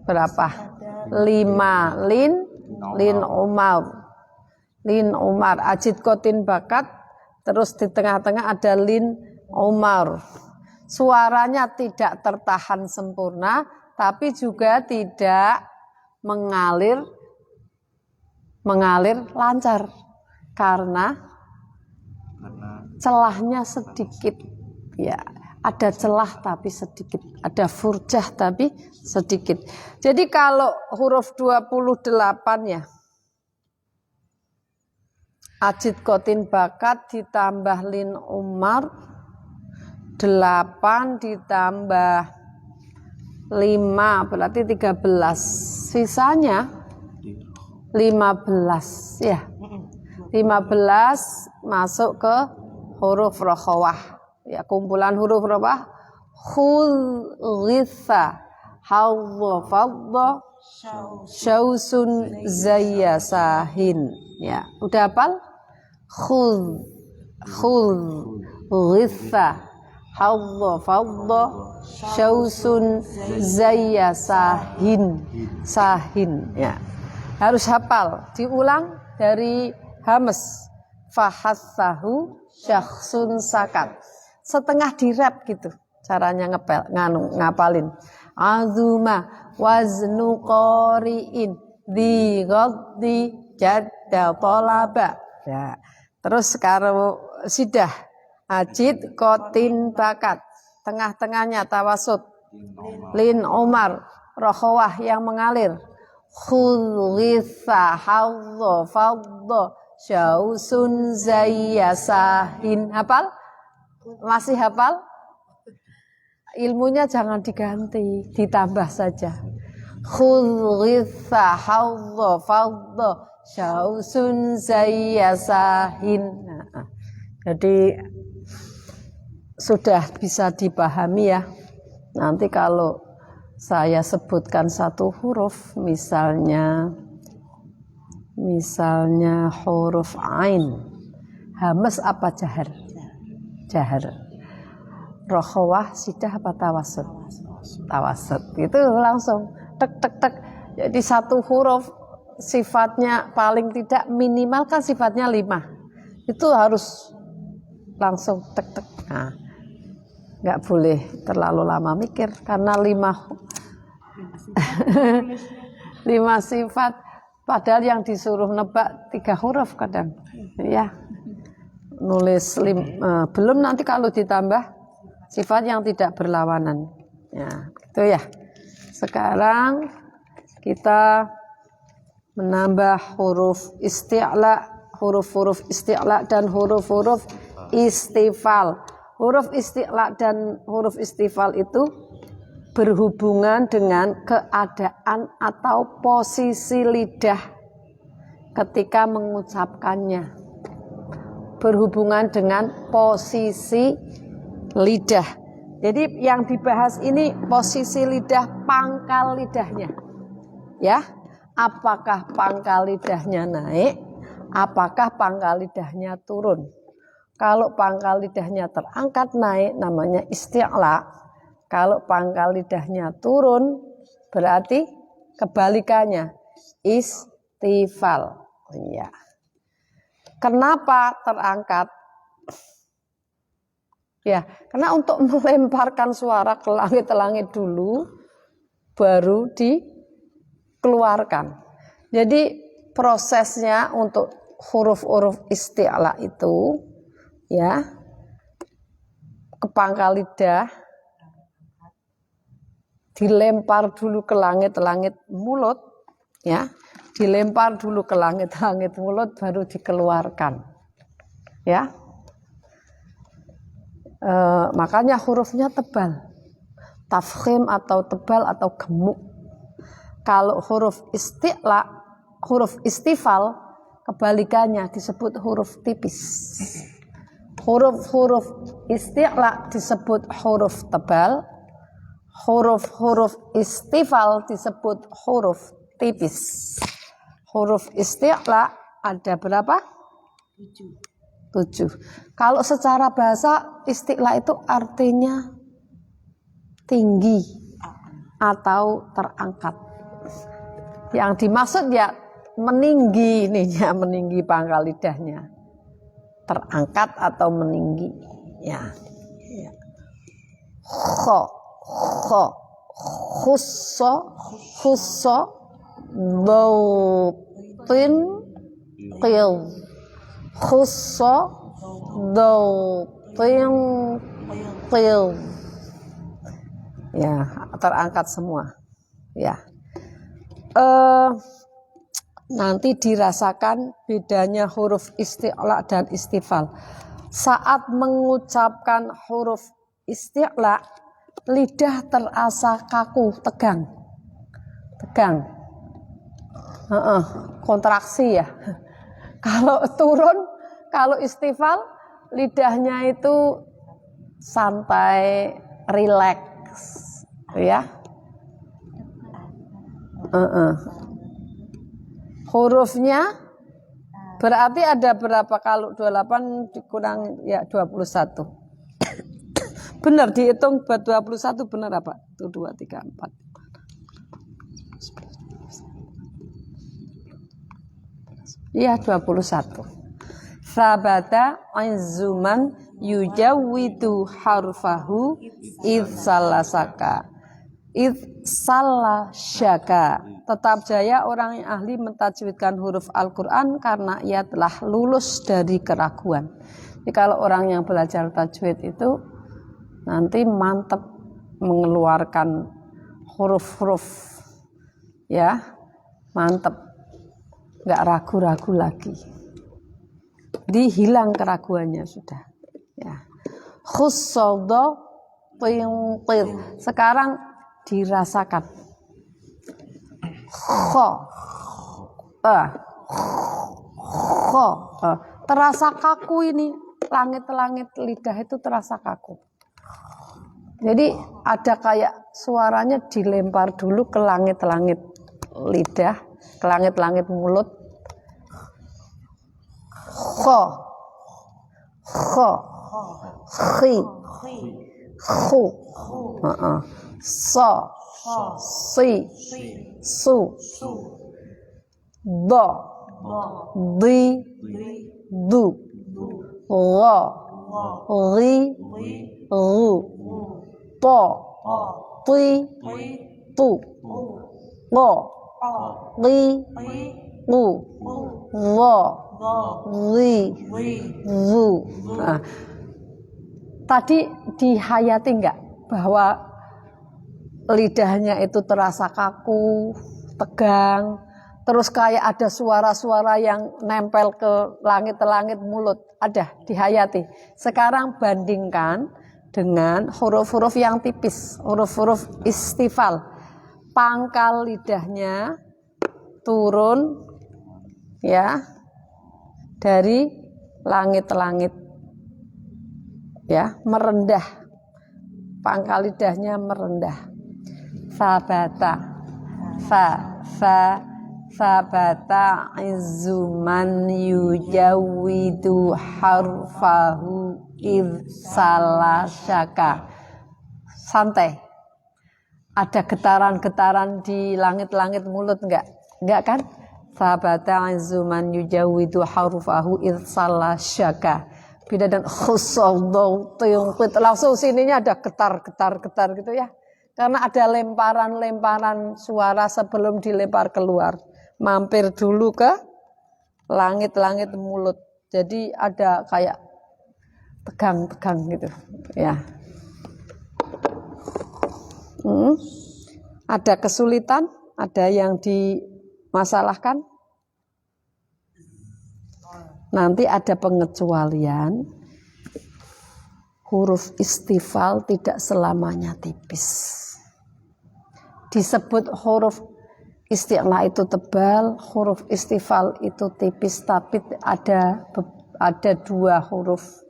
berapa? 5 lin Umar ajid kotin bakat, terus di tengah-tengah ada lin Umar. Suaranya tidak tertahan sempurna, tapi juga tidak mengalir lancar karena celahnya sedikit, ya. Ada celah tapi sedikit, ada furjah tapi sedikit. Jadi kalau huruf 28 ya, ajid kotin bakat ditambah lin Umar, 8 ditambah 5 berarti 13. Sisanya 15 ya. 15 masuk ke huruf rokhawah. Ya, kumpulan huruf apa? Khudh, ghitha, hawwa, fadda, syausun, zayya, sahin. Ya, udah hafal? Khudh, ghitha, hawwa, fadda, syausun, zayya, sahin. Ya, harus hafal. Diulang dari hamas. Fahassahu syakhsun sakat. Setengah dirap gitu caranya ngapalin. Azuma waznu qari'in di ghaddi jadda talaba. Ya. Terus sekarang sidah ajid kotin bakat, tengah-tengahnya tawasud lin Umar, rokhawah yang mengalir. Khudh ghitha hawdha fadda syausun zayya sahin. Hafal? Masih hafal? Ilmunya jangan diganti, ditambah saja. Khudh ghitha hawdha fadda syausun zayya sahin. Nah, jadi sudah bisa dipahami ya. Nanti kalau saya sebutkan satu huruf, misalnya huruf ain, hamas apa jahar? Jahar. Rokhawah, sidah apa tawasud? Tawasud. Itu langsung tek tek tek. Jadi satu huruf sifatnya paling tidak minimal kan sifatnya 5. Itu harus langsung tek tek. Nah, nggak boleh terlalu lama mikir karena 5 sifat. Padahal yang disuruh nebak 3 huruf kadang. Ya. Nulis belum nanti kalau ditambah sifat yang tidak berlawanan. Ya, gitu ya. Sekarang kita menambah huruf isti'la, huruf-huruf isti'la dan huruf-huruf istifal. Huruf isti'la dan huruf istifal itu berhubungan dengan keadaan atau posisi lidah ketika mengucapkannya. Berhubungan dengan posisi lidah. Jadi yang dibahas ini posisi lidah, pangkal lidahnya. Ya, apakah pangkal lidahnya naik? Apakah pangkal lidahnya turun? Kalau pangkal lidahnya terangkat naik namanya isti'la. Kalau pangkal lidahnya turun berarti kebalikannya istifal. Ya. Kenapa terangkat? Ya, karena untuk melemparkan suara ke langit-langit dulu, baru dikeluarkan. Jadi prosesnya untuk huruf-huruf isti'la itu, ya, ke pangkal lidah, dilempar dulu ke langit-langit mulut, ya. Dilempar dulu ke langit-langit mulut baru dikeluarkan, ya. Makanya hurufnya tebal, tafkhim atau tebal atau gemuk. Kalau huruf isti'la, huruf istifal, kebalikannya disebut huruf tipis. Huruf-huruf isti'la disebut huruf tebal, huruf-huruf istifal disebut huruf tipis. Huruf isti'la ada berapa? 7. Kalau secara bahasa isti'la itu artinya tinggi atau terangkat. Yang dimaksud ya meninggi ininya, meninggi pangkal lidahnya. Terangkat atau meninggi. Ya. Kho, kho, khusso, dautin, qil. Khusso, dautin, qil. Ya, terangkat semua. Ya. Nanti dirasakan bedanya huruf isti'la dan istifal. Saat mengucapkan huruf isti'la, lidah terasa kaku, tegang. Kontraksi ya. Kalau turun, kalau istifal, lidahnya itu santai, rileks, ya. Hurufnya berarti ada berapa, kalau 28 dikurang ya 21. Benar dihitung buat 21 benar apa? 1 2 3 4. Iya 21. Sabata aizuman yujawidu harfahu id salasaka. Syaka. Tetap jaya orang yang ahli mentajwidkan huruf Al-Quran karena ia telah lulus dari keraguan. Jadi kalau orang yang belajar tajwid itu nanti mantap mengeluarkan huruf-huruf, ya mantap, nggak ragu-ragu lagi. Dihilang keraguannya sudah. Ya. Khussodo pingqid. Sekarang dirasakan. Terasa kaku ini, langit-langit lidah itu terasa kaku. Jadi ada kayak suaranya dilempar dulu ke langit-langit lidah, ke langit-langit mulut. Khi, khu, so, si, su, do, di, du, lo, ri, ru, po, ti, tu, lo, ri, ru, lo, ri, ru. Nah, tadi dihayati enggak bahwa lidahnya itu terasa kaku, tegang, terus kayak ada suara-suara yang nempel ke langit-langit mulut, ada dihayati. Sekarang bandingkan dengan huruf-huruf yang tipis, huruf-huruf istifal. Pangkal lidahnya turun ya dari langit-langit, ya merendah, pangkal lidahnya merendah. Sabata, sabata izuman yujawidu harfahu id salasaka. Santai. Ada getaran-getaran di langit-langit mulut enggak? Enggak kan? Sabata izuman yujawidu harfahu id salasaka. Beda dan khusaldau tuyungkit. Langsung sininya ada getar gitu ya. Karena ada lemparan-lemparan suara sebelum dilempar keluar. Mampir dulu ke langit-langit mulut. Jadi ada kayak tegang-tegang gitu. Ya. Ada kesulitan, ada yang dimasalahkan. Nanti ada pengecualian. Huruf istifal tidak selamanya tipis. Disebut huruf isti'la itu tebal, huruf istifal itu tipis, tapi ada dua huruf.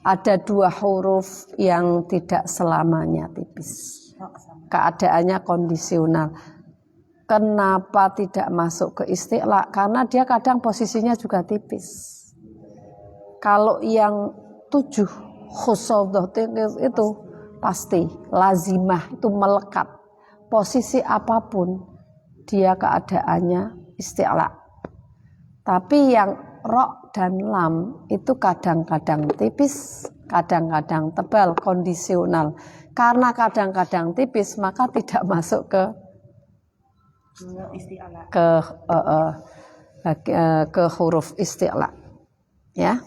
Ada dua huruf yang tidak selamanya tipis. Keadaannya kondisional. Kenapa tidak masuk ke isti'la? Karena dia kadang posisinya juga tipis. Kalau yang 7 khusaudah itu pasti lazimah, itu melekat. Posisi apapun dia keadaannya isti'la. Tapi yang ro dan lam itu kadang-kadang tipis, kadang-kadang tebal, kondisional. Karena kadang-kadang tipis maka tidak masuk ke huruf isti'la. Ya.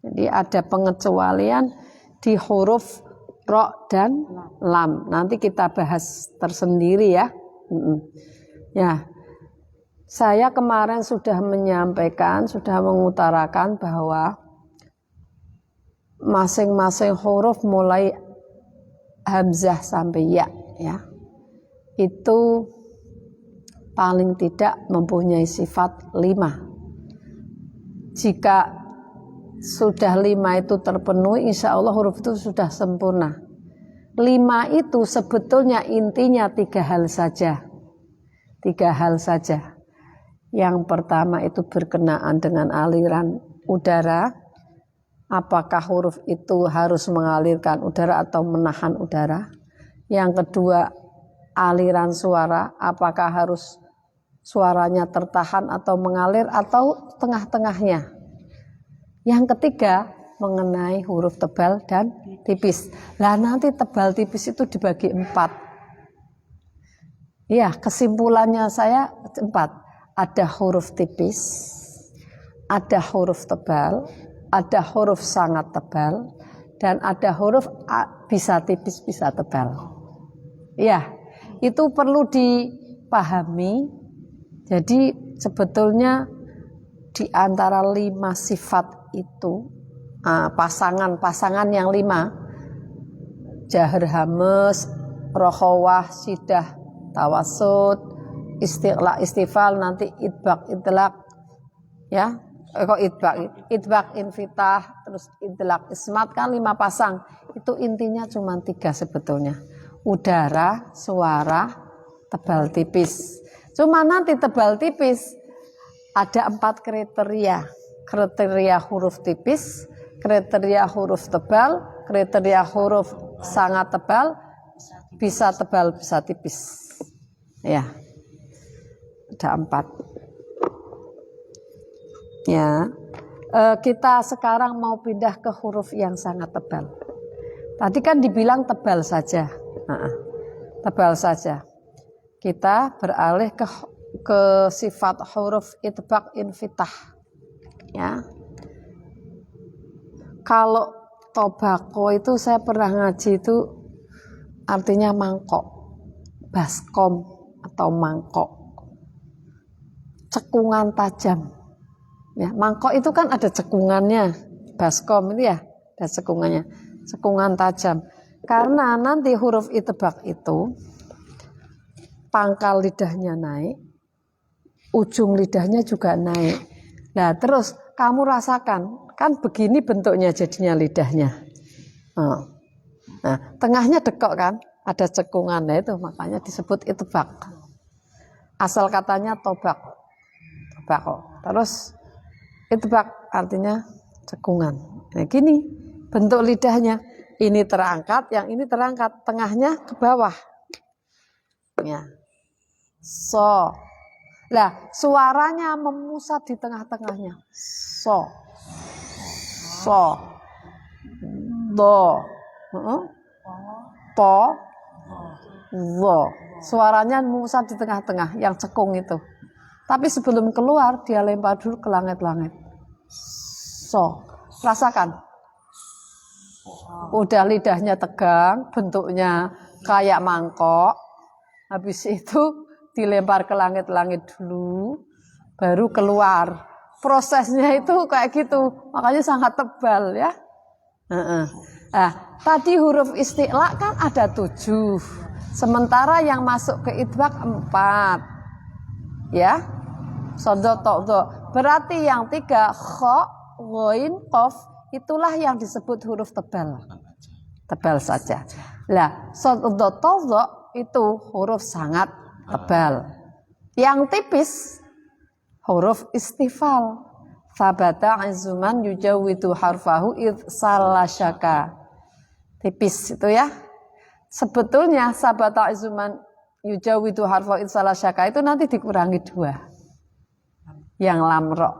Jadi ada pengecualian di huruf ro dan lam. Nanti kita bahas tersendiri ya. Ya. Saya kemarin sudah menyampaikan, sudah mengutarakan bahwa masing-masing huruf mulai hamzah sampai ya, itu paling tidak mempunyai sifat 5. Jika sudah 5 itu terpenuhi, insya Allah huruf itu sudah sempurna. 5 itu sebetulnya intinya 3 hal saja. 3 hal saja. Yang pertama itu berkenaan dengan aliran udara. Apakah huruf itu harus mengalirkan udara atau menahan udara? Yang kedua, aliran suara. Apakah harus suaranya tertahan atau mengalir atau tengah-tengahnya? Yang ketiga, mengenai huruf tebal dan tipis. Lah nanti tebal tipis itu dibagi 4. Ya, kesimpulannya saya 4. Ada huruf tipis, ada huruf tebal, ada huruf sangat tebal, dan ada huruf bisa tipis, bisa tebal. Ya, itu perlu dipahami. Jadi sebetulnya di antara 5 sifat itu, pasangan yang 5, jahar hames, rokhawah, sidah, tawasud, isti'la, istifal, nanti idbaq, idlaq, ya, idbaq, infitah, terus idlaq, ismat, kan 5 pasang. Itu intinya cuma 3 sebetulnya. Udara, suara, tebal tipis. Cuma nanti tebal tipis ada 4 kriteria. Kriteria huruf tipis, kriteria huruf tebal, kriteria huruf sangat tebal, bisa tebal, bisa tipis. Ya. Ada 4. Ya, kita sekarang mau pindah ke huruf yang sangat tebal. Tadi kan dibilang tebal saja, tebal saja. Kita beralih ke sifat huruf idbaq infitah. Ya, kalau tobako itu saya pernah ngaji itu artinya mangkok, baskom atau mangkok. Cekungan tajam. Ya, mangkok itu kan ada cekungannya. Baskom itu ya, ada cekungannya. Cekungan tajam. Karena nanti huruf idbaq itu pangkal lidahnya naik, ujung lidahnya juga naik. Nah, terus kamu rasakan, kan begini bentuknya jadinya lidahnya. Nah, tengahnya dekok kan, ada cekungannya itu, makanya disebut idbaq. Asal katanya tobak. Terus idbaq artinya cekungan. Nah, gini bentuk lidahnya. Ini terangkat, yang ini terangkat, tengahnya ke bawah. Ya. So. Lah, suaranya memusat di tengah-tengahnya. So. So. Do. Po. Zo. Suaranya memusat di tengah-tengah, yang cekung itu. Tapi sebelum keluar, dia lempar dulu ke langit-langit. So, rasakan. Udah lidahnya tegang, bentuknya kayak mangkok. Habis itu dilempar ke langit-langit dulu, baru keluar. Prosesnya itu kayak gitu, makanya sangat tebal ya. Nah, tadi huruf isti'la kan ada 7. Sementara yang masuk ke idbaq 4. Ya. Berarti yang 3 kha, ghain, qaf itulah yang disebut huruf tebal. Tebal saja. Lah, itu huruf sangat tebal. Yang tipis huruf istifal. Sabata azuman yujawidu harfahu id salashaka. Tipis itu ya. Sebetulnya sabata azuman yujawidu harfa salah syaka itu nanti dikurangi 2. Yang lam ro,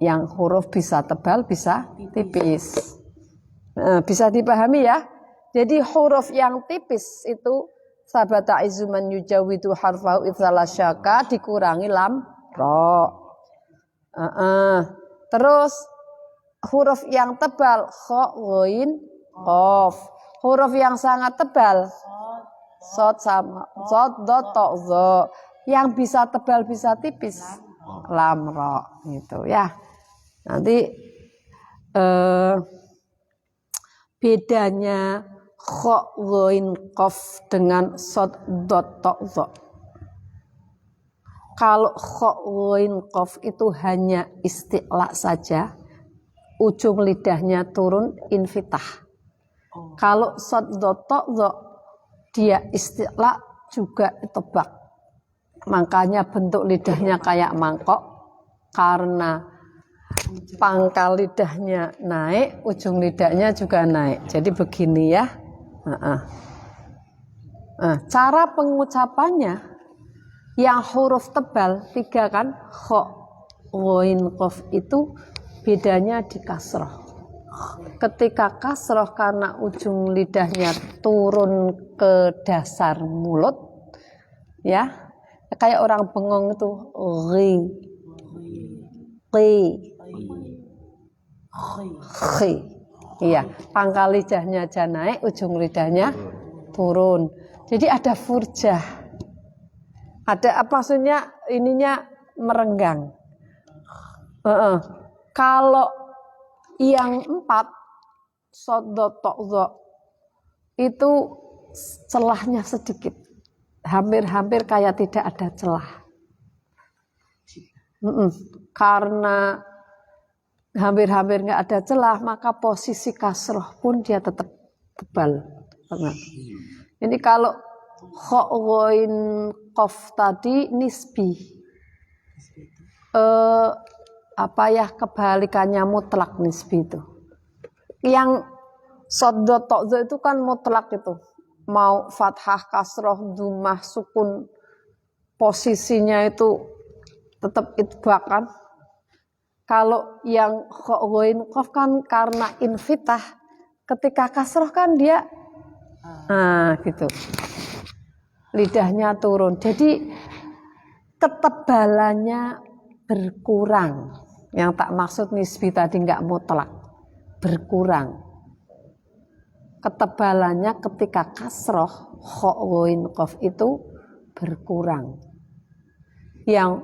yang huruf bisa tebal bisa tipis. Bisa dipahami ya. Jadi huruf yang tipis itu sabata izuman yujawidu harfa salah syaka dikurangi lam ro. Terus huruf yang tebal kha ghain qaf. Huruf yang sangat tebal sod sama sod dot to zo. Yang bisa tebal bisa tipis lam ra gitu ya. Nanti bedanya kha ghain qaf dengan sod dot to zo. Kalau kha ghain qaf itu hanya isti'la saja, ujung lidahnya turun infitah. Kalau sod dot to zo dia isti'la juga tebak. Makanya bentuk lidahnya kayak mangkok karena pangkal lidahnya naik, ujung lidahnya juga naik. Jadi begini ya. Cara pengucapannya yang huruf tebal 3 kan, kha, ghain, qaf itu bedanya di kasroh. Ketika kasroh karena ujung lidahnya turun ke dasar mulut, ya kayak orang bengong itu, iya, pangkal lidahnya aja naik, ujung lidahnya turun. Jadi ada furjah, ada apa maksudnya ininya merenggang. Kalau yang 4 sod dot to zo itu celahnya sedikit, hampir-hampir kayak tidak ada celah. Karena hampir-hampir nggak ada celah, maka posisi kasroh pun dia tetap tebal banget. Ini kalau kha ghain qaf tadi nisbi. Apa ya kebalikannya mutlak nisbi itu. Yang sod dot to zo itu kan mutlak itu. Mau fathah, kasroh, dhammah, sukun, posisinya itu tetap itbaq kan. Kalau yang kha ghain qaf kan karena infitah, ketika kasroh kan dia gitu. Lidahnya turun. Jadi ketebalannya berkurang. Yang tak maksud nisbi tadi enggak mutlak, berkurang. Ketebalannya ketika kasroh kha ghain qaf itu berkurang. Yang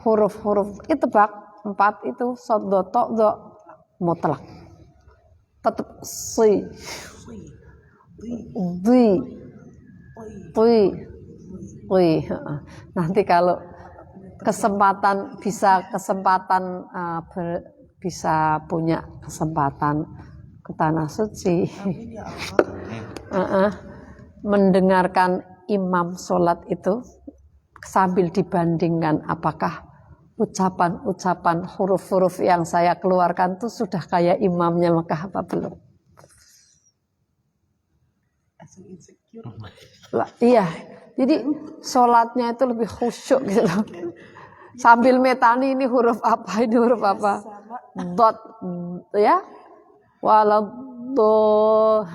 huruf-huruf itbaq 4 itu sod dot to zo mutlak. Tetap si nanti kalau bisa punya kesempatan ke tanah suci, mendengarkan imam sholat itu sambil dibandingkan apakah ucapan-ucapan huruf-huruf yang saya keluarkan itu sudah kayak imamnya Mekah apa belum? Iya, jadi sholatnya itu lebih khusyuk gitu loh. Sambil metani ini huruf apa, ini huruf apa. Dot ya. Waladdo.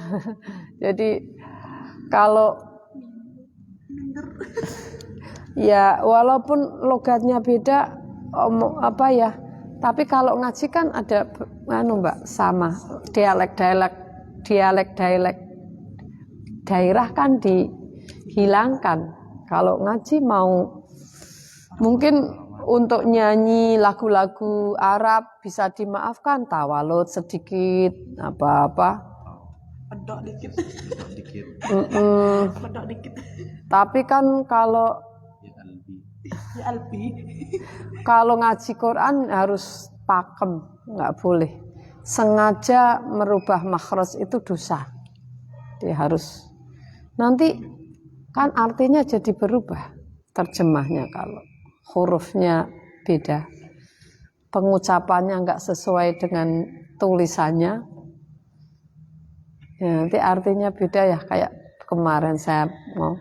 Jadi kalau ya walaupun logatnya beda apa ya, tapi kalau ngaji kan ada Mbak sama dialek daerah kan dihilangkan. Kalau ngaji mau mungkin untuk nyanyi lagu-lagu Arab bisa dimaafkan, tawalud sedikit apa-apa. Pedok dikit. Pedok dikit. Tapi kan kalau kalau ngaji Quran harus pakem, nggak boleh. Sengaja merubah makhraj itu dosa. Dia harus nanti kan artinya jadi berubah terjemahnya kalau hurufnya beda, pengucapannya nggak sesuai dengan tulisannya, ya, nanti artinya beda ya. Kayak kemarin saya mau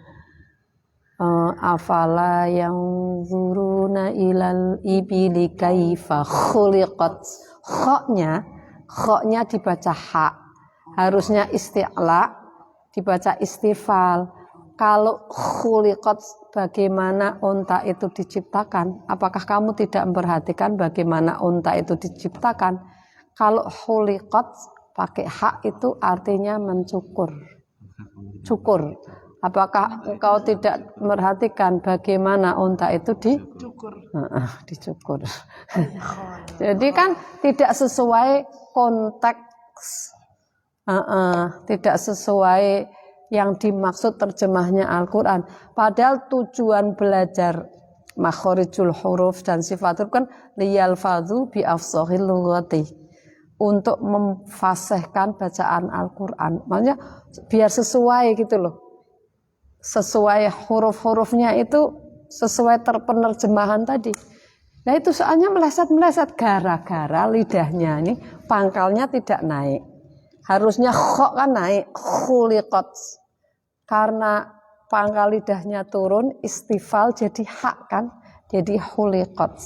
afala yang zuruna ilal ibili kaifa khuliqat. Khoknya dibaca ha, harusnya isti'la, dibaca istifal. Kalau khuliqat, bagaimana unta itu diciptakan? Apakah kamu tidak memperhatikan bagaimana unta itu diciptakan? Kalau khuliqat pakai hak itu artinya mencukur. Cukur. Apakah engkau tidak memperhatikan bagaimana unta itu dicukur? Dicukur. Jadi kan tidak sesuai konteks, tidak sesuai yang dimaksud terjemahnya Al-Quran. Padahal tujuan belajar makhorijul huruf dan sifatul kan liyalfadhu bi afshahil lughati, untuk memfasihkan bacaan Al-Quran. Makanya biar sesuai gitu loh. Sesuai huruf-hurufnya itu sesuai penerjemahan tadi. Nah itu soalnya meleset-meleset gara-gara lidahnya ini pangkalnya tidak naik. Harusnya kho kan naik, khuliqat. Karena pangkal lidahnya turun, istifal jadi hak kan, jadi khuliqat.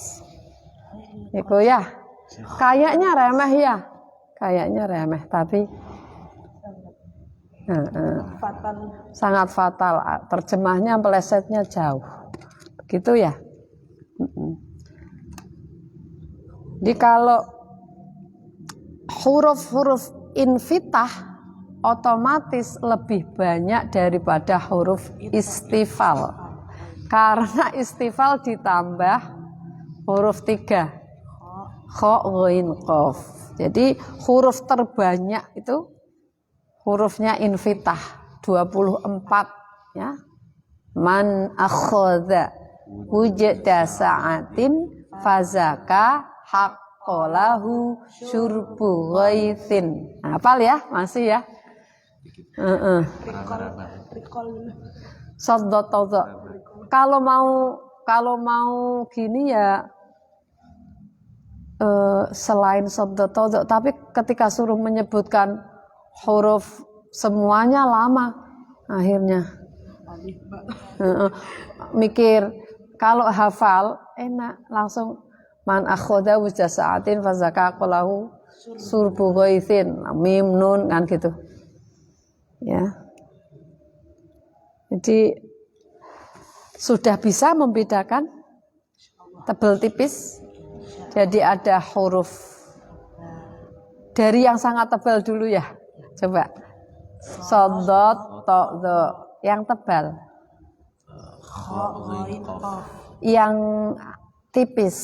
Itu ya. Kayaknya remeh ya. Kayaknya remeh tapi sangat fatal. Terjemahnya melesetnya jauh. Begitu ya. Jadi kalau huruf-huruf infitah otomatis lebih banyak daripada huruf istifal. Karena istifal ditambah huruf 3. Kho, ghain, qaf. Jadi huruf terbanyak itu hurufnya infitah 24 ya. Man akhadha wujda sa'atin fazaka haqqalahu syurbu ghaithin. Hafal ya? Masih ya? Saddatadha. Kalau mau gini ya selain saddatadha, tapi ketika suruh menyebutkan huruf semuanya lama akhirnya. Mikir, kalau hafal enak langsung man akhadha wujda sa'atin fazaka qalahu surbu ghaithin, mim nun kan gitu. Ya. Jadi sudah bisa membedakan tebal tipis. Jadi ada huruf dari yang sangat tebal dulu ya. Coba. Shaddad, ta'dha, yang tebal. Yang tipis.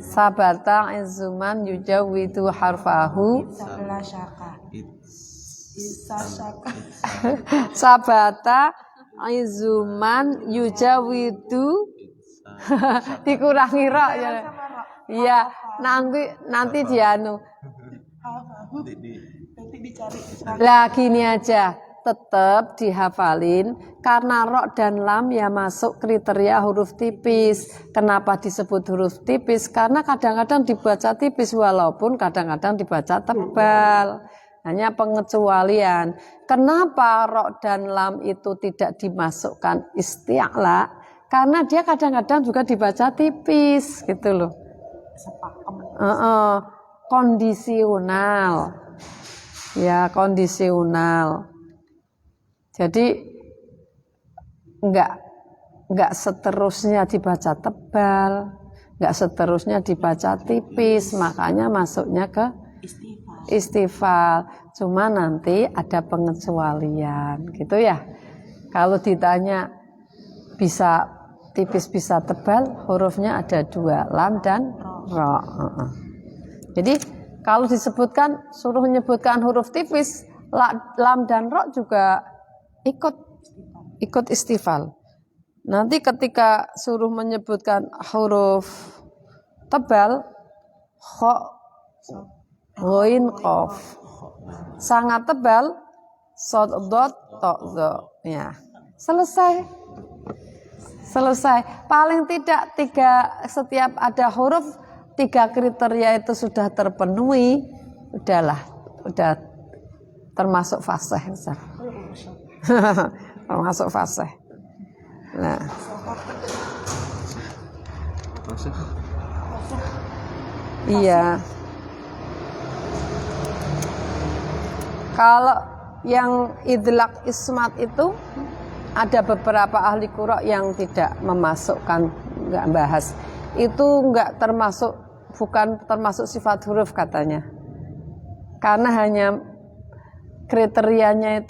Sabata izuman yujawidu harfahu. Sabata izuman yujawidu. Dikurangi ro ya. Iya, nanti dianu. Lah gini aja, tetap dihafalin karena ro dan lam ya masuk kriteria huruf tipis. Kenapa disebut huruf tipis? Karena kadang-kadang dibaca tipis walaupun kadang-kadang dibaca tebal. Hanya pengecualian. Kenapa ro dan lam itu tidak dimasukkan isti'la? Karena dia kadang-kadang juga dibaca tipis gitu loh. Kondisional. Ya, kondisional. Jadi enggak seterusnya dibaca tebal, enggak seterusnya dibaca tipis, makanya masuknya ke istifal. Cuma nanti ada pengecualian, gitu ya. Kalau ditanya bisa tipis bisa tebal, hurufnya ada 2, lam dan ro. Jadi kalau disebutkan, suruh menyebutkan huruf tipis, lam dan ro juga ikut istifal. Nanti ketika suruh menyebutkan huruf tebal, kho, ghain, qaf. Sangat tebal, shaddad, ta'dha. Ya, selesai. Paling tidak setiap ada huruf 3 kriteria itu sudah terpenuhi, udah termasuk fasih. termasuk fasih. Nah, iya. Kalau yang idlaq ismat itu ada beberapa ahli qura yang tidak memasukkan, nggak bahas. Itu nggak termasuk, bukan termasuk sifat huruf katanya. Karena hanya kriterianya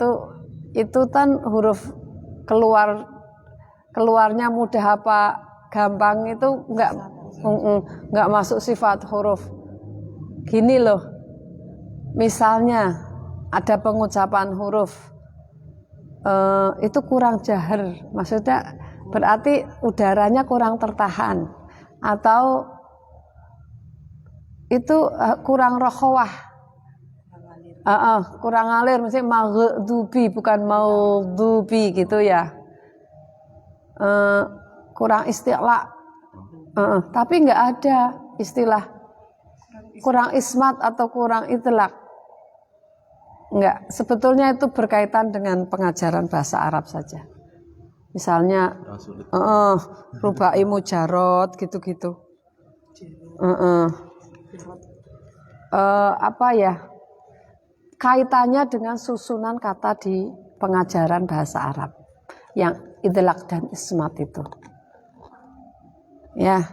itu kan huruf keluarnya mudah apa gampang itu nggak masuk sifat huruf. Gini loh, misalnya ada pengucapan huruf itu kurang jahar, maksudnya berarti udaranya kurang tertahan, atau itu kurang rokhawah, kurang ngalir, misalnya maghdubi bukan maudhubi gitu ya, kurang istiqla, tapi nggak ada istilah kurang ismat atau kurang itlaq. Enggak, sebetulnya itu berkaitan dengan pengajaran bahasa Arab saja. Misalnya rubai mujarrad gitu-gitu. Apa ya? Kaitannya dengan susunan kata di pengajaran bahasa Arab yang idlaq dan ismat itu. Ya.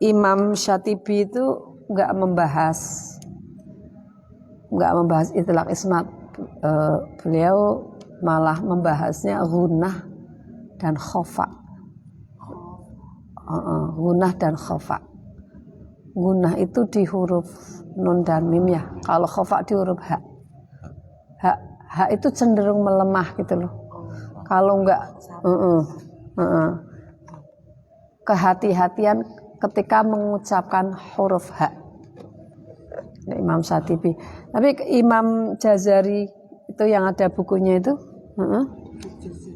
Imam Syatibi itu enggak membahas idlaq ismat, beliau malah membahasnya ghunnah dan khofa. Ghunnah dan khofa. Ghunnah itu di huruf nun dan mim ya. Kalau khofa di huruf ha. Ha itu cenderung melemah gitu loh. Kalau enggak kehati-hatian ketika mengucapkan huruf ha. Imam Syatibi. Tapi Imam Jazari itu yang ada bukunya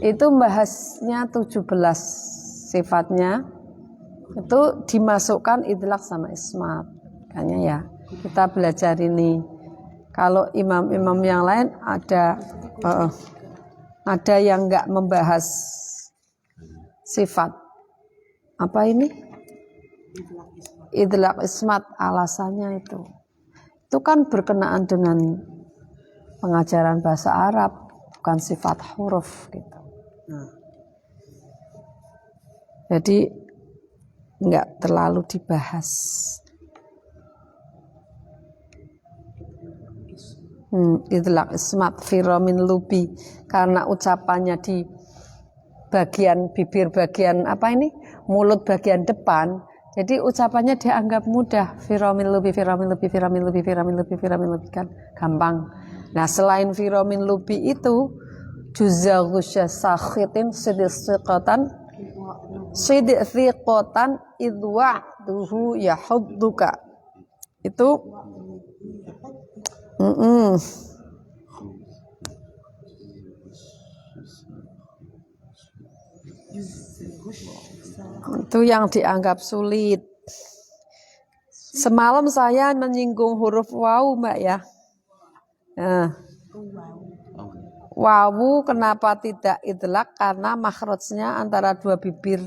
itu bahasnya 17 sifatnya itu dimasukkan idlaq sama ismat. Makanya ya kita belajar ini. Kalau imam-imam yang lain ada yang enggak membahas sifat apa ini? Idlaq ismat, alasannya itu kan berkenaan dengan pengajaran bahasa Arab, bukan sifat huruf gitu. Jadi enggak terlalu dibahas. Idlaq ismat firamin lubi, karena ucapannya di bagian bibir bagian apa ini? Mulut bagian depan. Jadi ucapannya dianggap mudah, firamin lubi kan gampang. Nah, selain firamin lubi itu juzaghusya sakhitin sidiqatan idwa'duhu yahudduka. Itu itu yang dianggap sulit. Semalam saya menyinggung huruf waw, Mbak ya. Wawu kenapa tidak idlaq? Karena makhrajnya antara dua bibir.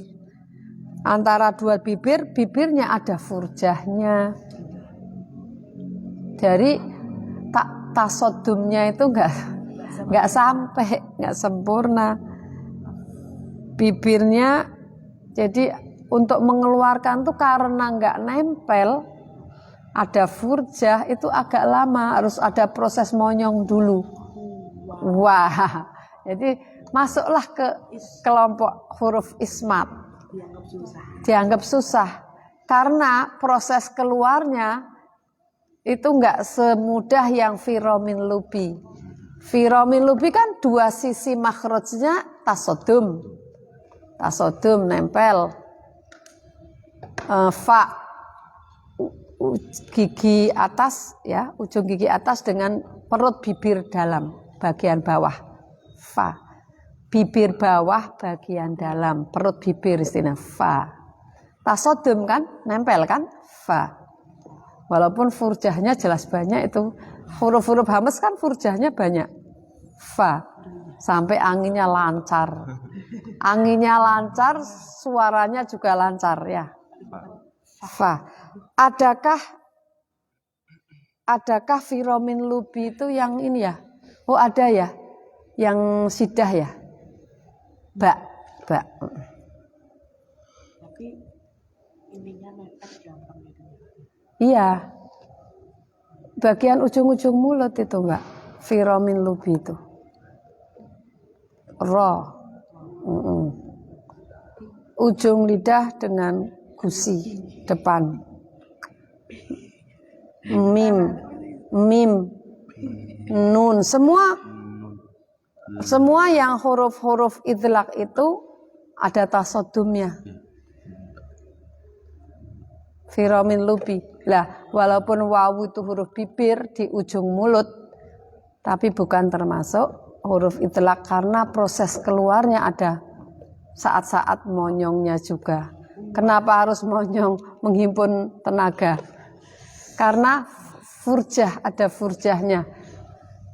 Antara dua bibir, bibirnya ada furjahnya. Dari tasodumnya itu enggak sampai, enggak sempurna. Bibirnya jadi untuk mengeluarkan tuh karena enggak nempel, ada furjah itu agak lama, harus ada proses monyong dulu. Wah, jadi masuklah ke kelompok huruf ismat. Dianggap susah karena proses keluarnya itu enggak semudah yang firamin lubi. Firamin lubi kan dua sisi makhrajnya tasodum nempel, fa gigi atas ya, ujung gigi atas dengan perut bibir dalam bagian bawah, fa bibir bawah bagian dalam perut bibir istilah fa. Tasodum kan nempel kan fa, walaupun furjahnya jelas banyak. Itu huruf-huruf hamas kan furjahnya banyak. fa sampai anginnya lancar. Anginnya lancar, suaranya juga lancar ya. Fa. Adakah firomin lubi itu yang ini ya? Oh ada ya, yang sidah ya. Ba. Tapi ininya mepet gampang gitu. Iya. Bagian ujung-ujung mulut itu Mbak, firomin lubi itu. Ro. Ujung lidah dengan gusi depan. Mim, nun, semua yang huruf-huruf idlaq itu ada tasodumnya. Firomin lubi. Lah, walaupun wawu itu huruf bibir di ujung mulut, tapi bukan termasuk huruf idlaq karena proses keluarnya ada saat-saat monyongnya juga. Kenapa harus monyong, menghimpun tenaga? Karena furjah, ada furjahnya.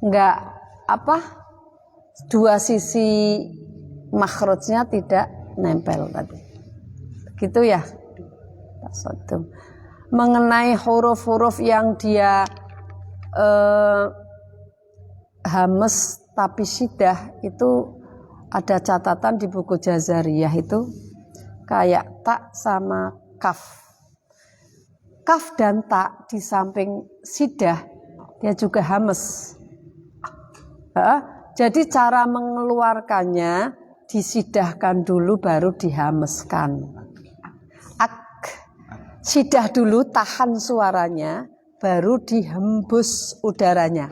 Enggak dua sisi makhrajnya tidak nempel tadi. Gitu ya. Tasodum. Mengenai huruf-huruf yang dia hames tapi sidah itu ada catatan di buku Jazariyah itu kayak tak sama kaf. Kaf dan tak di samping sidah dia juga hames. Jadi cara mengeluarkannya disidahkan dulu baru dihameskan. Sidah dulu, tahan suaranya, baru dihembus udaranya.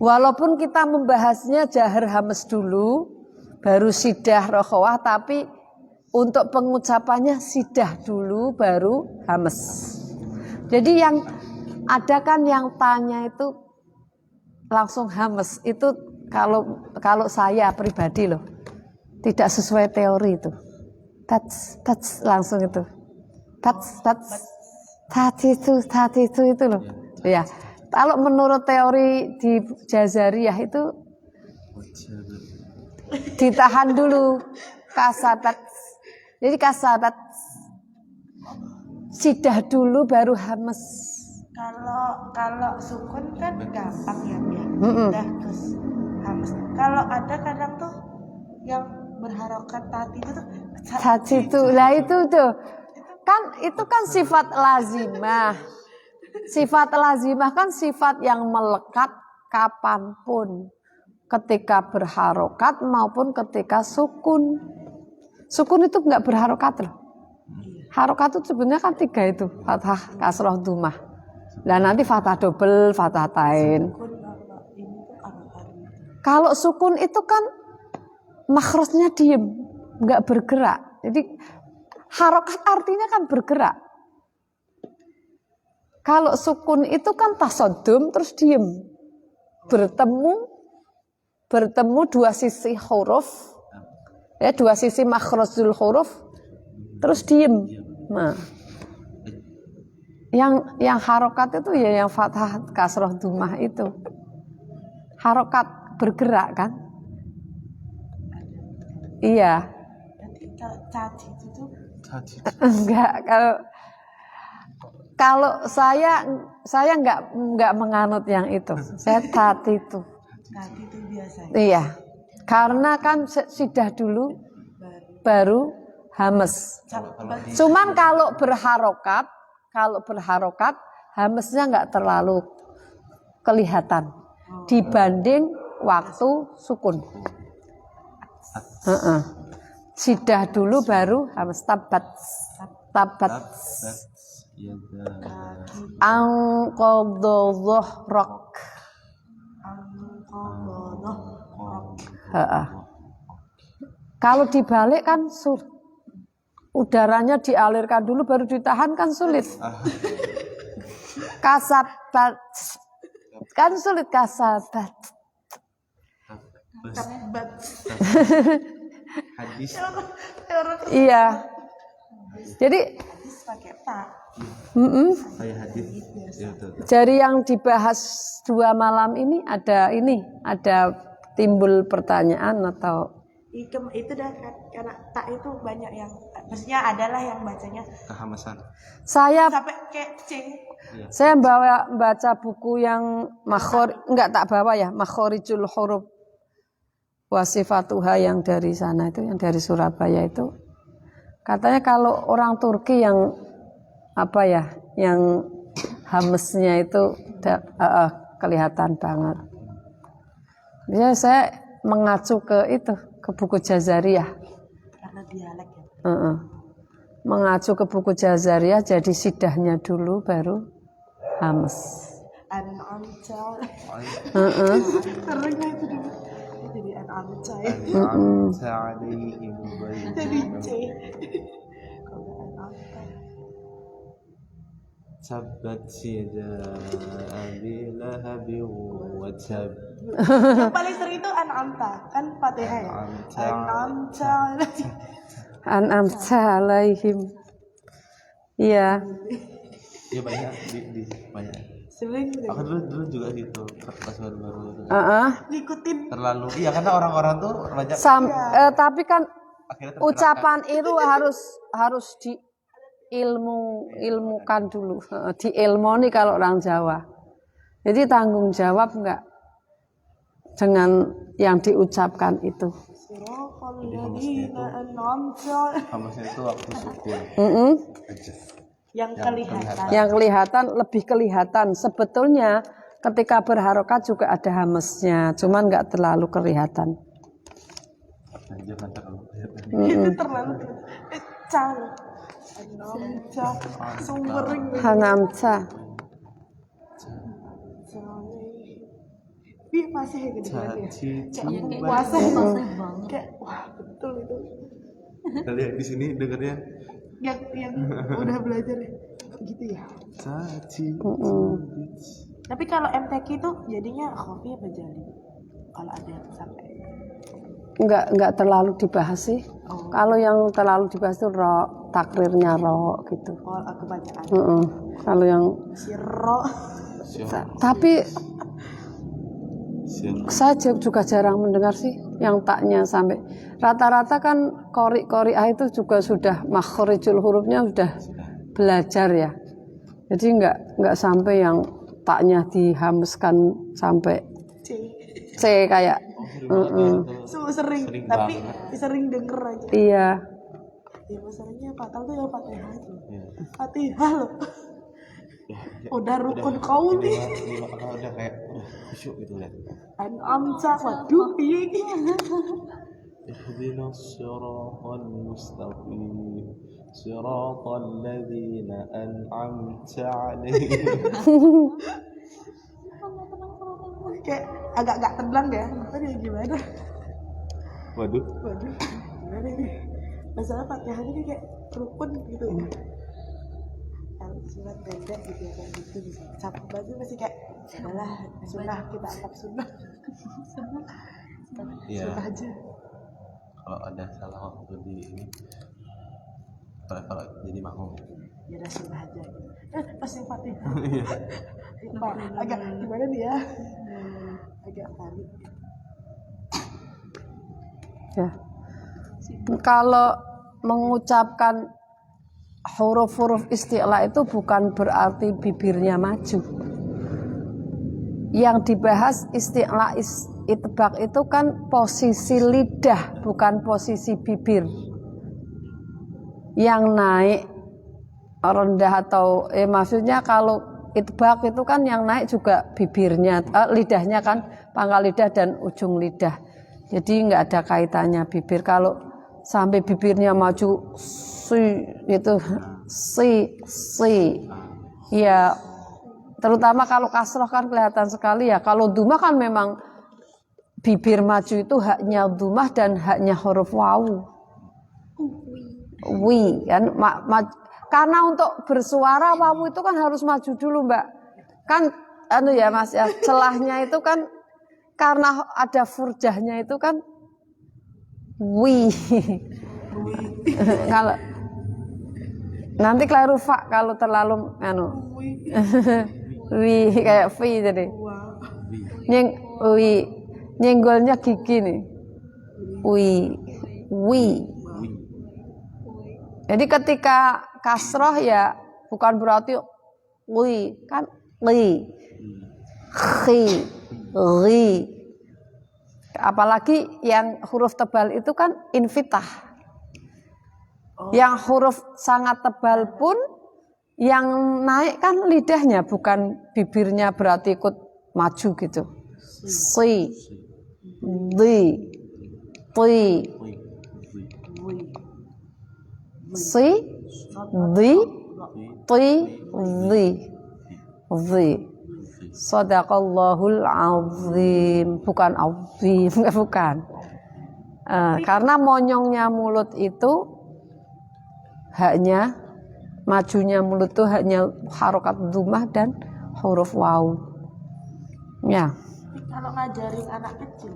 Walaupun kita membahasnya jahar hames dulu, baru sidah rokhawah, tapi untuk pengucapannya sidah dulu, baru hames. Jadi yang ada kan yang tanya itu langsung hames, itu kalau saya pribadi loh, tidak sesuai teori itu. Tats langsung itu. Tadi itu loh. Ya. Kalau menurut teori di Jazariyah itu ditahan dulu kasabat. Jadi kasabat sidah dulu baru hames. Kalau sukun kan gampang ya biar udah terus hames. Kalau ada kadang tuh yang berharokat tadi itu tuh itu lah itu tuh. Kan itu kan sifat lazimah. Sifat lazimah kan sifat yang melekat kapanpun. Ketika berharokat maupun ketika sukun. Sukun itu enggak berharokat loh. Harokat itu sebenarnya kan 3 itu. Fathah, kasroh, dumah. Nah nanti fathah double, fathah tain. Kalau sukun itu kan makhrajnya diem. Enggak bergerak. Jadi harokat artinya kan bergerak. Kalau sukun itu kan tasodum terus diem. Bertemu dua sisi huruf. Ya, dua sisi makhrajul huruf terus diem. Nah. Yang harokat itu ya yang fathah kasroh dumah itu. Harokat bergerak kan? Iya. Caci itu tuh enggak, kalau saya enggak menganut yang itu. Saya tadi itu. Tadi itu biasa. Iya. Karena kan sidah dulu baru hames. Cuman kalau berharokat hamesnya enggak terlalu kelihatan dibanding waktu sukun. Sidah dulu baru hames tabat angqadhahrak. Kalau dibalik kan sulit. Udaranya dialirkan dulu baru ditahan kan sulit. Kasabat kan sulit kasabat. Hadis. Iya. Jadi pakai tak. Kayak hadis. Dari yang dibahas 2 malam ini ada timbul pertanyaan atau itu dah kan, karena tak itu banyak yang maksudnya adalah yang bacanya Kehamasan. saya sampai kayak cing. Iya. saya baca buku yang enggak tak bawa ya, Makhorijul Huruf Wasifatuha yang dari sana itu, yang dari Surabaya itu. Katanya kalau orang Turki yang apa ya, yang hamesnya itu kelihatan banget. Jadi saya mengacu ke itu, ke buku Jazariyah. Karena dialek ya. Mengacu ke buku Jazariyah, jadi sidahnya dulu baru hames. An-amca. Sering itu dulu. Jadi an-amca. An'amta 'alaihim Jadi ghairil C. Kalau an-amca. Tabbat yada Abi Lahabin wa tab. Yang paling sering itu an-amta, kan Fatihah ya. An-amta. An-amca. An'amta 'alaihim. Iya. Iya banyak di banyak. Sering Aku dulu juga gitu pas baru-baru. ngikutin. Terlalu iya karena orang-orang tuh banyak Tapi kan akhirnya ucapan itu harus ilmukan dulu, diilmoni kalau orang Jawa. Jadi tanggung jawab enggak dengan yang diucapkan itu. Siraqal ladzina an'amta. hamasnya itu waktu sukun. Aja. Yang kelihatan. Yang kelihatan lebih kelihatan. Sebetulnya ketika berharokat juga ada hamesnya, cuman enggak terlalu kelihatan. Aja kan terlalu kelihatan. Itu terlalu cal. An'amta. Sumbering. Hanamca. Iya masih ya kedengeran ya. Caci Puasa kayak wah betul itu. Kalian di sini dengernya Yang udah belajar ya. Gitu ya. caci. Tapi kalau MTQ itu jadinya kopi apa jali? Kalau ada yang sampai Enggak terlalu dibahas sih. Kalau yang terlalu dibahas itu takrirnya gitu. kebacaan. Kalau yang Siro. tapi saya juga jarang mendengar sih yang taknya sampai rata-rata kan qori'ah itu juga sudah makhorijul hurufnya sudah belajar ya. Jadi enggak sampai yang taknya dihameskan sampai C kayak Sering tapi sering denger aja. iya. Ya masalahnya fatal tuh yang Fatihah aja. Fatihah loh. Udah rukun kau nih. Udah kayak khusyuk gitu lihat. An'amta waduh piye iki. Ihdinas siratal mustaqim. Siratal ladzina an'amta 'alaihim. Kayak agak tenang ya. Tadi gimana? Waduh. Gimana nih? Masalah Fatihah ini kayak rukun gitu ya. Kalau surat pendek gitu ya kayak gitu bisa. Sapu baju masih kayak adalah sunnah, kita anggap sunnah. Iya. Sunnah aja. Kalau ada salah waktu di ini kalau jadi makmum Ya udah sunnah aja. Pas yang Fatihah. Agak gimana nih ya? Agak panik. Ya. Kalau mengucapkan huruf-huruf isti'la itu bukan berarti bibirnya maju. Yang dibahas isti'la itbaq itu kan posisi lidah, bukan posisi bibir. Yang naik rendah atau maksudnya kalau itbaq itu kan yang naik juga bibirnya, lidahnya kan, pangkal lidah dan ujung lidah. Jadi nggak ada kaitannya bibir. Kalau sampai bibirnya maju itu si ya, terutama kalau kasroh kan kelihatan sekali ya. Kalau dumah kan memang bibir maju itu haknya dumah dan haknya huruf wawu. Wi kan karena untuk bersuara wawu itu kan harus maju dulu Mbak. Kan ya Mas ya, celahnya itu kan karena ada furjahnya itu kan wi. Kalau nanti keliru fa kalau terlalu wi kayak vi jadi. Yang wi Nyenggolnya gigi nih. Wi. Jadi ketika kasroh ya bukan berarti wi, kan li, khi, ri. Apalagi yang huruf tebal itu kan infitah. Yang huruf sangat tebal pun yang naik kan lidahnya, bukan bibirnya, berarti ikut maju gitu. Si, di, ti, si, di, ti, di. Shadaqallahul azim, bukan azim, bukan. Karena monyongnya mulut itu haknya, majunya mulut itu haknya harokat dhammah dan huruf waw. Ya. Kalau ngajarin anak kecil,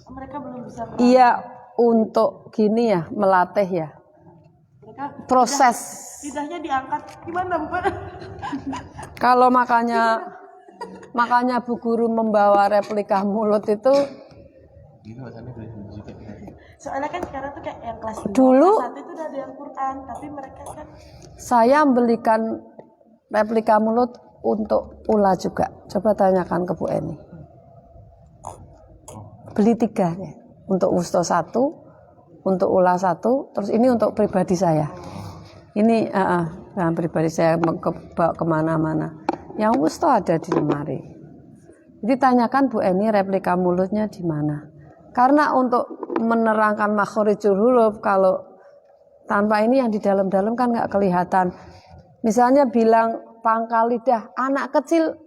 mereka belum bisa. Iya, untuk gini ya, melatih ya. Mereka proses. Lidahnya diangkat gimana, Bukan? Kalau makanya Bu Guru membawa replika mulut itu. Soalnya kan sekarang tuh kayak yang kelas 2, Dulu kelas 1 itu udah ada yang Quran, tapi mereka kan saya belikan replika mulut untuk Ula juga. Coba tanyakan ke Bu Eni. Beli 3 ya. Untuk Wusto 1, untuk Ula 1, terus ini untuk pribadi saya. Ini pribadi saya kemana-mana. Yang Wusto ada di lemari. Jadi tanyakan Bu Eni replika mulutnya di mana. Karena untuk menerangkan makhorijul huruf, kalau tanpa ini yang di dalam-dalam kan nggak kelihatan. Misalnya bilang pangkal lidah, anak kecil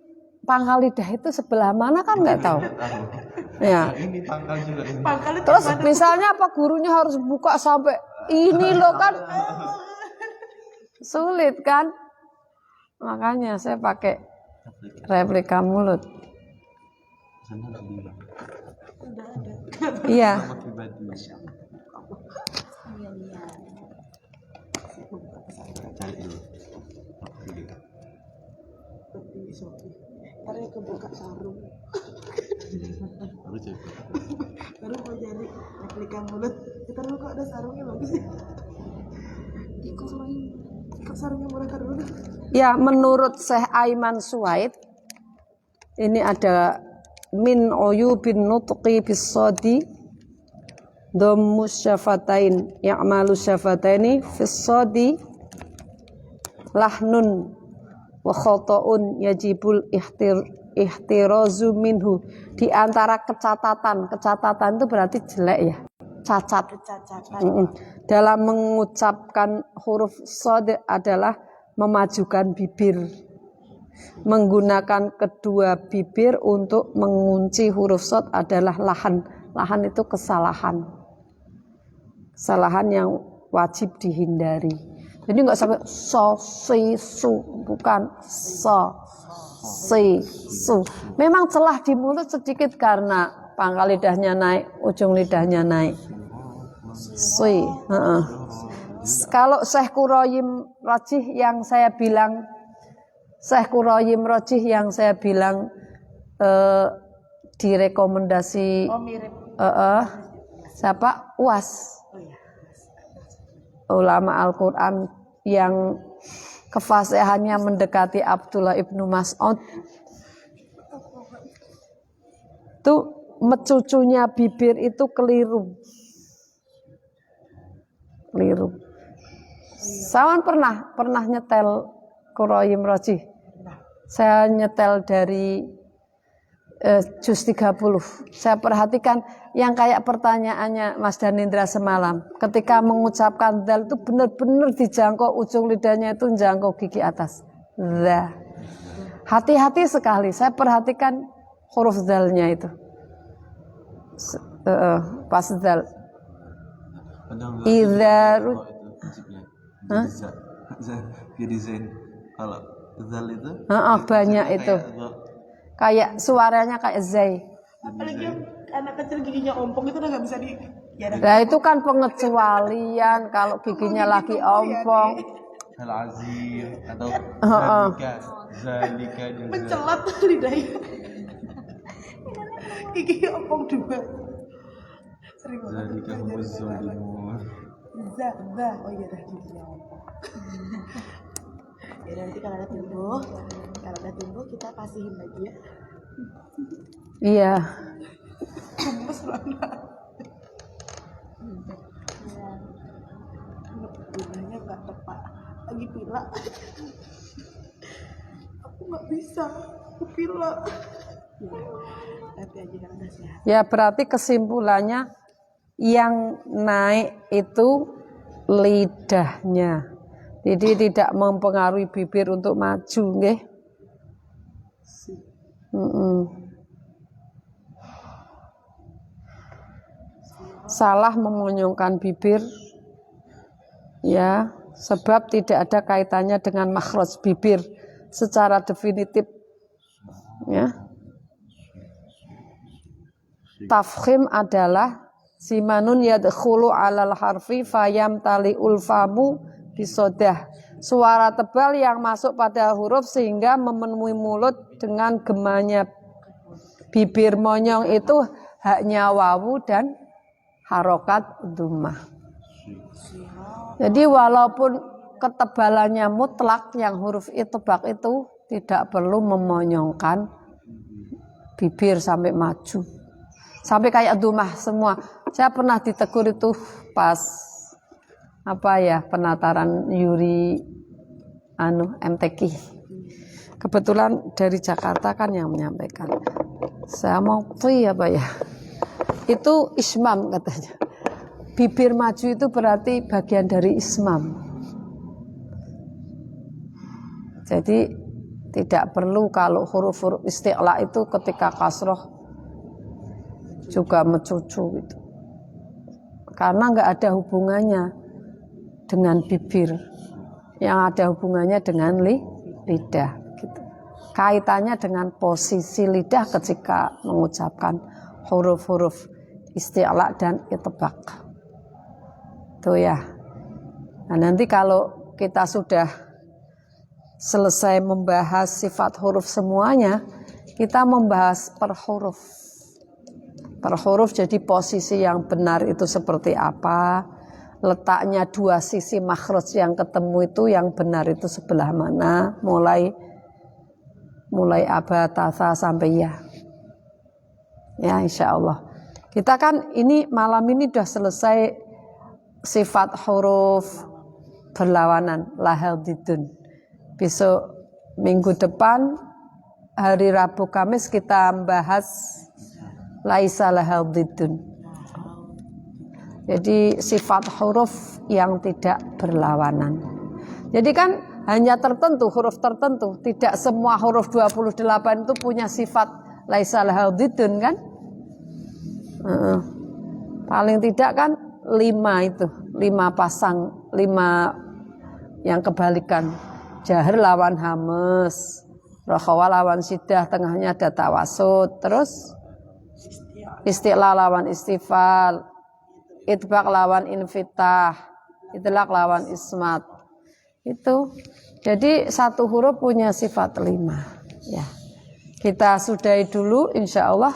pangkal lidah itu sebelah mana kan nggak tahu. Ya. Ini pangkal juga ini. Terus misalnya apa gurunya harus buka sampai ini loh kan, sulit kan. Makanya saya pakai replika mulut. Iya. Ntar aku buka sarung. Baru mau jadi replika mulut. Kita dulu kok ada sarungnya bagus ya. Ikut sarungnya mereka dulu. Ya, menurut Syekh Aiman Suwaid ini ada min uyubin nutqi bis-shadi dhammus syafatain ya'malu syafataini fis-shadi lahnun wa khata'un yajibul ihtirazu minhu. Di antara kecatatan itu berarti jelek ya, cacat. Dalam mengucapkan huruf shad adalah memajukan bibir, menggunakan kedua bibir untuk mengunci huruf shad adalah lahan. Lahan itu kesalahan yang wajib dihindari. Jadi nggak sampai so, si, su, bukan so, si, su. Memang celah di mulut sedikit karena pangkal lidahnya naik, ujung lidahnya naik. Si, Kalau Syekh Qurayyim Rajih yang saya bilang, direkomendasi mirip. siapa? UAS. Ulama Al-Quran yang kefasihannya mendekati Abdullah ibnu Mas'ud. Itu mencucunya bibir itu keliru. Saya pernah nyetel Qurayyim Rajih. Saya nyetel dari juz 30. Saya perhatikan yang kayak pertanyaannya Mas Danindra semalam. Ketika mengucapkan dal itu benar-benar dijangkau ujung lidahnya itu jangkau gigi atas. Za. Hati-hati sekali. Saya perhatikan huruf dalnya itu. Pas dal. Idzaru. Jadi zen. Kalau zal itu banyak itu. Kayak suaranya kayak zai. Apalagi yang anak kecil giginya ompong itu udah nggak bisa di. Nah itu kan pengecualian kalau giginya lagi ompong. Al-Azim atau zalika Mencelat lidahnya. Iki opong dua. Sering banget. Zalika humuz zalimun. Oh iya dah giginya opong. Ya nanti kalau udah tumbuh kita kasihin lagi ya. Iya. Gemes banget. Gunanya nggak tepat. Lagi pila. Aku nggak bisa. Aku pila. Nanti aja kan udah sehat. Ya berarti kesimpulannya yang naik itu lidahnya. Jadi tidak mempengaruhi bibir untuk maju, nggih. Salah memonyongkan bibir, ya, sebab tidak ada kaitannya dengan makhraj bibir secara definitif, ya. Tafkhim adalah simanun yadkhulu alal harfi fayam tali ulfamu bisodah, suara tebal yang masuk pada huruf sehingga memenuhi mulut dengan gemanya bibir. Monyong itu haknya wawu dan harokat dhammah. Jadi walaupun ketebalannya mutlak, yang huruf itbaq itu tidak perlu memonyongkan bibir sampai maju, sampai kayak dhammah semua. Saya pernah ditegur itu pas penataran Yuri MTQ. Kebetulan dari Jakarta kan yang menyampaikan. Saya mau itu ismam katanya. Bibir maju itu berarti bagian dari ismam. Jadi tidak perlu kalau huruf-huruf isti'la itu ketika kasroh juga mencucu gitu. Karena nggak ada hubungannya dengan bibir, yang ada hubungannya dengan lidah gitu. Kaitannya dengan posisi lidah ketika mengucapkan huruf-huruf isti'la dan itbaq. Tuh ya. Nah, nanti kalau kita sudah selesai membahas sifat huruf semuanya, kita membahas per huruf. Per huruf, jadi posisi yang benar itu seperti apa, letaknya dua sisi makhraj yang ketemu itu yang benar itu sebelah mana, mulai aba, tasa sampai ya. Ya, insya Allah. Kita kan ini malam ini sudah selesai sifat huruf berlawanan, lahal didun. Besok minggu depan hari Rabu Kamis kita bahas laisa lahal didun. Jadi sifat huruf yang tidak berlawanan. Jadi kan hanya tertentu, huruf tertentu. Tidak semua huruf 28 itu punya sifat laisa lahal didun kan? Paling tidak kan 5 itu, 5 pasang, 5 yang kebalikan. Jahar lawan hames, rokhawah lawan sidah, tengahnya ada tawasud, terus isti'la lawan istifal, itbaq lawan infitah, itlaq lawan ismat. Itu. Jadi satu huruf punya sifat 5. Ya. Kita sudahi dulu insya Allah.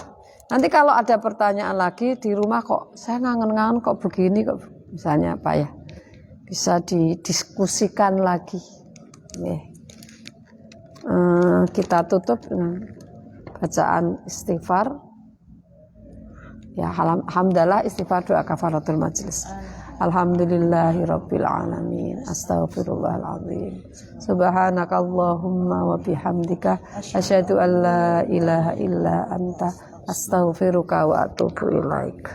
Nanti kalau ada pertanyaan lagi di rumah, kok saya ngangen-ngangen kok begini, kok misalnya apa ya, bisa didiskusikan lagi. Kita tutup dengan bacaan istighfar. Ya, alhamdulillah istighfar doa kafaratul majlis. Alhamdulillahirabbil alamin. Astaghfirullahalazim. Subhanakallahumma wa bihamdika asyhadu an la ilaha illa anta astaghfiruka wa atubu ilaik.